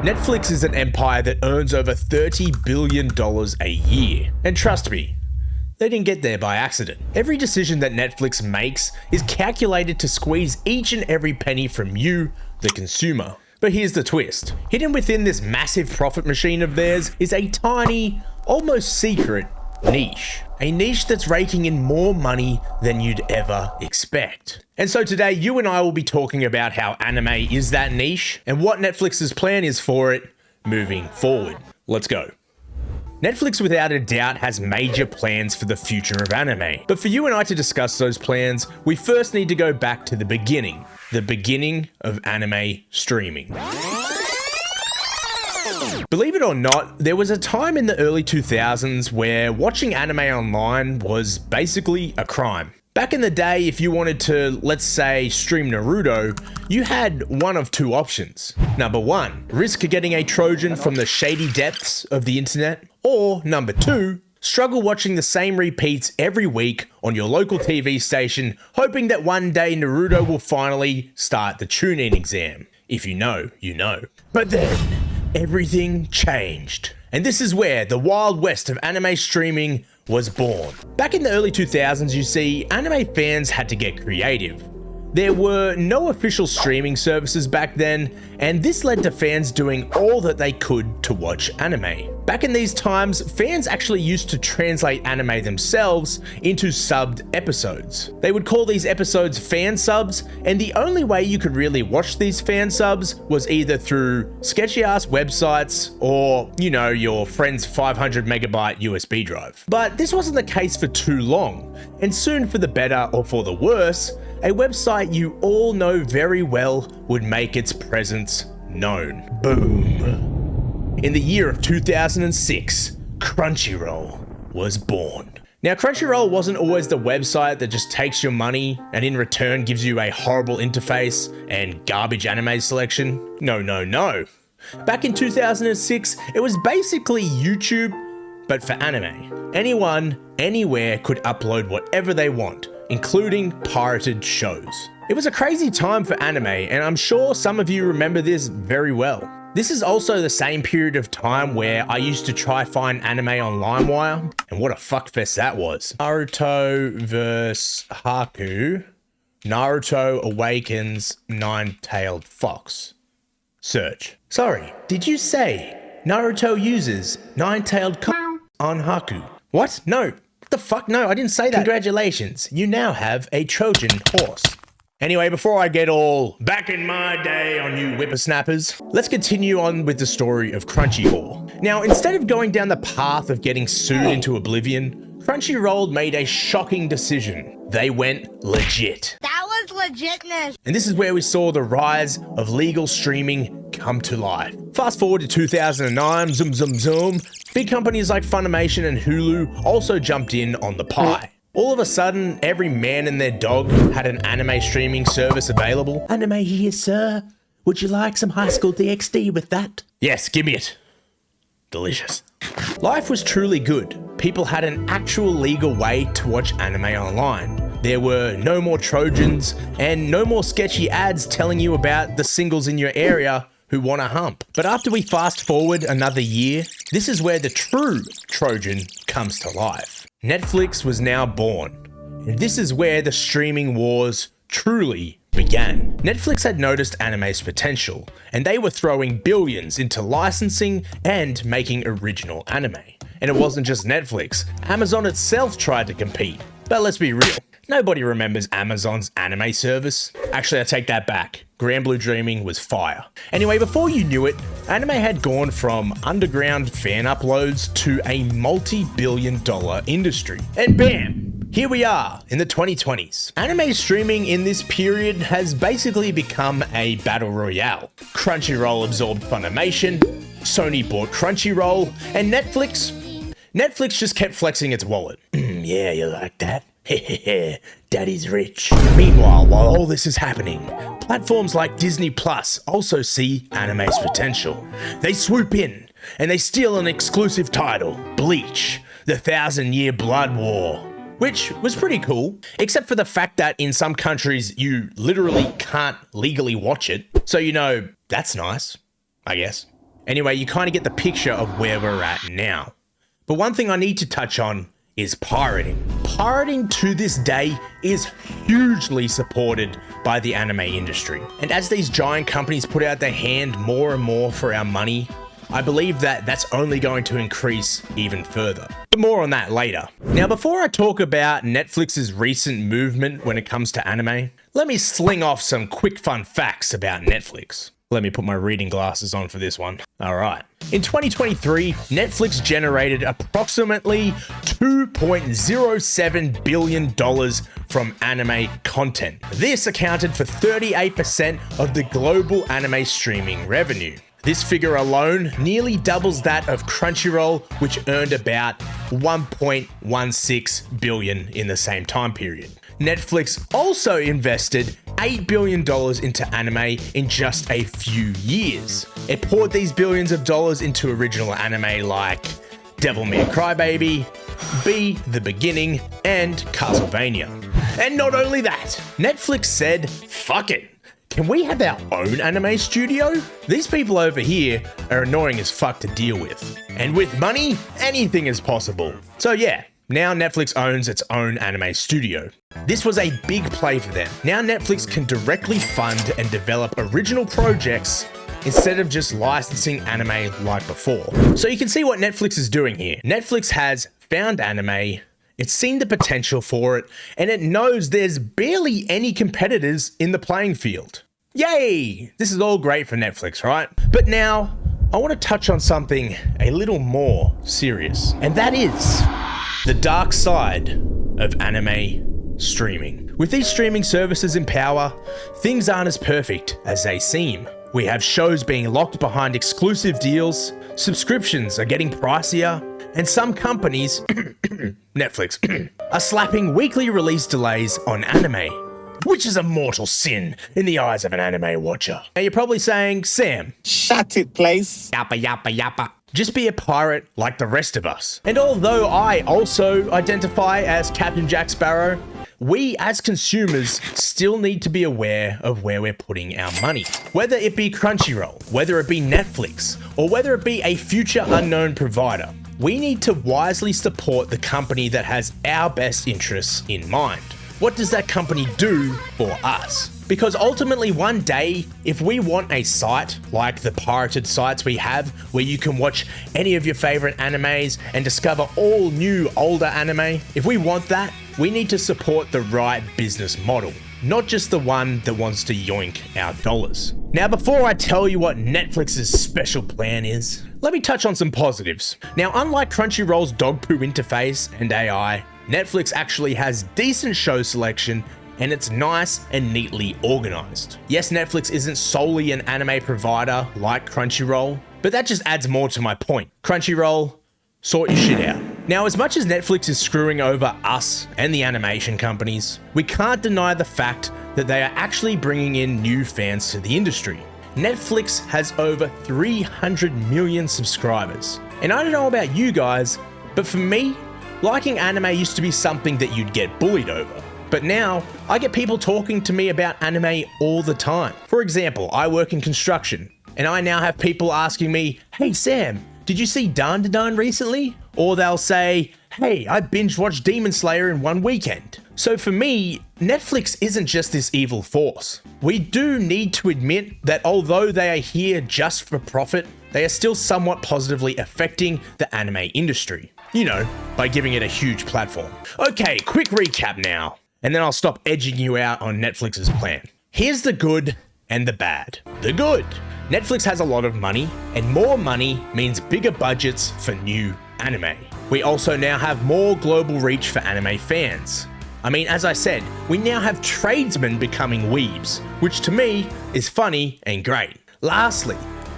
Netflix is an empire that earns over $30 billion a year. And trust me, they didn't get there by accident. Every decision that Netflix makes is calculated to squeeze each and every penny from you, the consumer. But here's the twist. Hidden within this massive profit machine of theirs is a tiny, almost secret niche. A niche that's raking in more money than you'd ever expect. And so today, you and I will be talking about how anime is that niche and what Netflix's plan is for it moving forward. Let's go. Netflix without a doubt has major plans for the future of anime. But for you and I to discuss those plans, we first need to go back to the beginning of anime streaming. Believe it or not, there was a time in the early 2000s where watching anime online was basically a crime. Back in the day, if you wanted to, let's say, stream Naruto, you had one of two options. Number one, risk getting a Trojan from the shady depths of the internet. Or number two, struggle watching the same repeats every week on your local TV station, hoping that one day Naruto will finally start the tune-in exam. If you know, you know. But then, everything changed. And this is where the Wild West of anime streaming was born. Back in the early 2000s, you see, anime fans had to get creative. There were no official streaming services back then, and this led to fans doing all that they could to watch anime. Back in these times, fans actually used to translate anime themselves into subbed episodes. They would call these episodes fan subs, and the only way you could really watch these fan subs was either through sketchy ass websites or, you know, your friend's 500 megabyte USB drive. But this wasn't the case for too long, and soon, for the better or for the worse, a website you all know very well would make its presence known. Boom. In the year of 2006, Crunchyroll was born. Now, Crunchyroll wasn't always the website that just takes your money and in return gives you a horrible interface and garbage anime selection. No, no, no. Back in 2006, it was basically YouTube, but for anime. Anyone, anywhere could upload whatever they want, including pirated shows. It was a crazy time for anime, and I'm sure some of you remember this very well. This is also the same period of time where I used to try find anime on LimeWire, and what a fuckfest that was. Naruto vs. Haku, Naruto Awakens Nine-Tailed Fox. Search. Sorry, did you say Naruto uses nine-tailed on Haku? What? No. What the fuck? No, I didn't say that. Congratulations, you now have a Trojan horse. Anyway, before I get all back in my day on you whippersnappers, let's continue on with the story of Crunchyroll. Now, instead of going down the path of getting sued into oblivion, Crunchyroll made a shocking decision. They went legit. That was legitness. And this is where we saw the rise of legal streaming come to life. Fast forward to 2009, zoom, zoom, zoom. Big companies like Funimation and Hulu also jumped in on the pie. All of a sudden, every man and their dog had an anime streaming service available. Anime here, sir. Would you like some High School DxD with that? Yes, give me it. Delicious. Life was truly good. People had an actual legal way to watch anime online. There were no more Trojans and no more sketchy ads telling you about the singles in your area who want a hump. But after we fast forward another year, this is where the true Trojan comes to life. Netflix was now born, and this is where the streaming wars truly began. Netflix had noticed anime's potential, and they were throwing billions into licensing and making original anime. And it wasn't just Netflix, Amazon itself tried to compete. But let's be real, nobody remembers Amazon's anime service. Actually, I take that back. Granblue Dreaming was fire. Anyway, before you knew it, anime had gone from underground fan uploads to a multi-billion-dollar industry. And bam! Here we are in the 2020s. Anime streaming in this period has basically become a battle royale. Crunchyroll absorbed Funimation, Sony bought Crunchyroll, and Netflix just kept flexing its wallet. Yeah, you like that? Hehehe, daddy's rich. Meanwhile, while all this is happening, platforms like Disney Plus also see anime's potential. They swoop in and they steal an exclusive title, Bleach, the 1,000-Year Blood War, which was pretty cool, except for the fact that in some countries you literally can't legally watch it. So, you know, that's nice, I guess. Anyway, you kind of get the picture of where we're at now. But one thing I need to touch on is pirating. Pirating to this day is hugely supported by the anime industry. And as these giant companies put out their hand more and more for our money, I believe that that's only going to increase even further. But more on that later. Now, before I talk about Netflix's recent movement when it comes to anime, let me sling off some quick fun facts about Netflix. Let me put my reading glasses on for this one. All right. In 2023, Netflix generated approximately $2.07 billion from anime content. This accounted for 38% of the global anime streaming revenue. This figure alone nearly doubles that of Crunchyroll, which earned about $1.16 billion in the same time period. Netflix also invested $8 billion into anime in just a few years. It poured these billions of dollars into original anime like Devil May Cry Baby, Be The Beginning, and Castlevania. And not only that, Netflix said, fuck it. Can we have our own anime studio? These people over here are annoying as fuck to deal with. And with money, anything is possible. So yeah, now Netflix owns its own anime studio. This was a big play for them. Now Netflix can directly fund and develop original projects instead of just licensing anime like before. So you can see what Netflix is doing here. Netflix has found anime, it's seen the potential for it, and it knows there's barely any competitors in the playing field. Yay! This is all great for Netflix, right? But now, I want to touch on something a little more serious, and that is the dark side of anime streaming. With these streaming services in power, things aren't as perfect as they seem. We have shows being locked behind exclusive deals, subscriptions are getting pricier, and some companies, Netflix, are slapping weekly release delays on anime, which is a mortal sin in the eyes of an anime watcher. Now you're probably saying, Sam, shut it, please. Yappa, yappa, yappa. Just be a pirate like the rest of us. And although I also identify as Captain Jack Sparrow, we as consumers still need to be aware of where we're putting our money. Whether it be Crunchyroll, whether it be Netflix, or whether it be a future unknown provider, we need to wisely support the company that has our best interests in mind. What does that company do for us? Because ultimately one day, if we want a site like the pirated sites we have, where you can watch any of your favorite animes and discover all new older anime, if we want that, we need to support the right business model, not just the one that wants to yoink our dollars. Now, before I tell you what Netflix's special plan is, let me touch on some positives. Now, unlike Crunchyroll's dog poo interface and AI, Netflix actually has decent show selection and it's nice and neatly organized. Yes, Netflix isn't solely an anime provider like Crunchyroll, but that just adds more to my point. Crunchyroll, sort your shit out. Now, as much as Netflix is screwing over us and the animation companies, we can't deny the fact that they are actually bringing in new fans to the industry. Netflix has over 300 million subscribers. And I don't know about you guys, but for me, liking anime used to be something that you'd get bullied over. But now, I get people talking to me about anime all the time. For example, I work in construction, and I now have people asking me, hey Sam, did you see Dan Dan recently? Or they'll say, hey, I binge watched Demon Slayer in one weekend. So for me, Netflix isn't just this evil force. We do need to admit that although they are here just for profit, they are still somewhat positively affecting the anime industry. You know, by giving it a huge platform. Okay, quick recap now, and then I'll stop edging you out on Netflix's plan. Here's the good and the bad. The good. Netflix has a lot of money, and more money means bigger budgets for new anime. We also now have more global reach for anime fans. I mean, as I said, we now have tradesmen becoming weebs, which to me is funny and great. Lastly,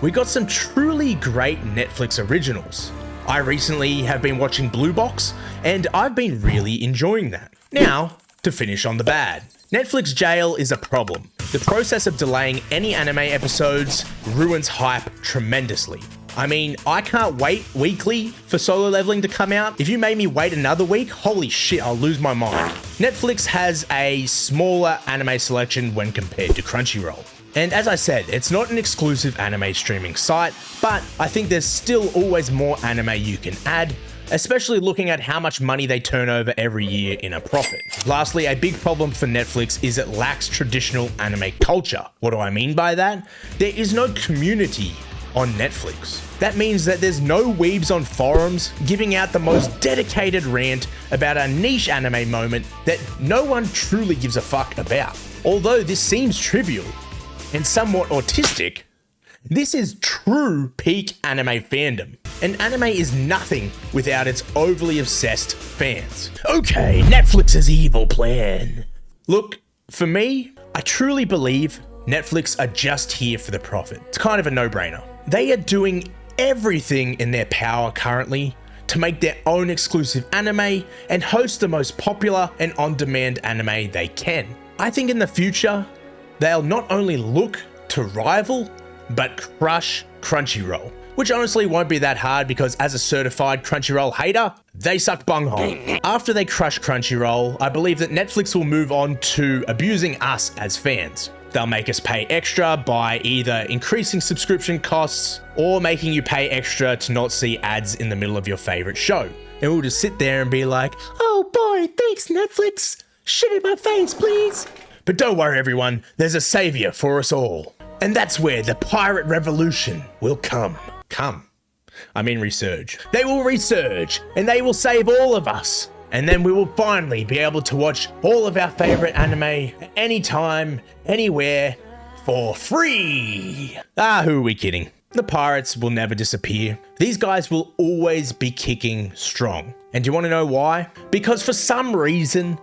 we got some truly great Netflix originals. I recently have been watching Blue Box, and I've been really enjoying that. Now, to finish on the bad. Netflix jail is a problem. The process of delaying any anime episodes ruins hype tremendously. I mean, I can't wait weekly for Solo Leveling to come out. If you made me wait another week, holy shit, I'll lose my mind. Netflix has a smaller anime selection when compared to Crunchyroll. And as I said, it's not an exclusive anime streaming site, but I think there's still always more anime you can add, especially looking at how much money they turn over every year in a profit. Lastly, a big problem for Netflix is it lacks traditional anime culture. What do I mean by that? There is no community on Netflix. That means that there's no weebs on forums giving out the most dedicated rant about a niche anime moment that no one truly gives a fuck about. Although this seems trivial and somewhat autistic, this is true peak anime fandom. And anime is nothing without its overly obsessed fans. Okay, Netflix's evil plan. Look, for me, I truly believe Netflix are just here for the profit. It's kind of a no-brainer. They are doing everything in their power currently to make their own exclusive anime and host the most popular and on-demand anime they can. I think in the future, they'll not only look to rival, but crush Crunchyroll. Which honestly won't be that hard because as a certified Crunchyroll hater, they suck bunghole. After they crush Crunchyroll, I believe that Netflix will move on to abusing us as fans. They'll make us pay extra by either increasing subscription costs or making you pay extra to not see ads in the middle of your favorite show. And we'll just sit there and be like, oh boy, thanks Netflix. Shit in my face, please. But don't worry everyone, there's a savior for us all. And that's where the pirate revolution will come. Resurge. They will resurge and they will save all of us. And then we will finally be able to watch all of our favorite anime anytime, anywhere, for free. Who are we kidding? The pirates will never disappear. These guys will always be kicking strong. And do you want to know why? Because for some reason,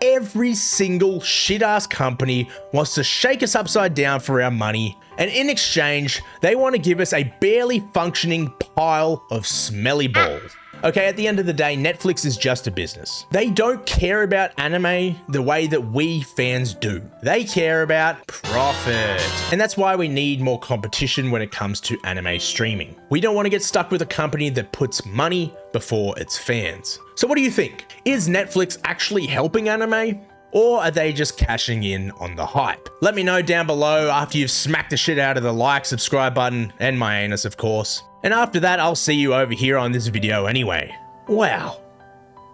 every single shit-ass company wants to shake us upside down for our money, and in exchange, they want to give us a barely functioning pile of smelly balls. Okay, at the end of the day, Netflix is just a business. They don't care about anime the way that we fans do. They care about profit. And that's why we need more competition when it comes to anime streaming. We don't want to get stuck with a company that puts money before its fans. So what do you think? Is Netflix actually helping anime? Or are they just cashing in on the hype? Let me know down below after you've smacked the shit out of the like, subscribe button, and my anus, of course. And after that, I'll see you over here on this video anyway. Wow.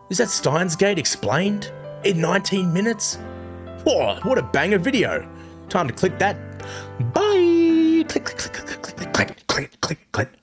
Is that Steins Gate explained? In 19 minutes? Whoa, what a banger video. Time to click that. Bye. Click, click, click, click, click, click, click, click, click.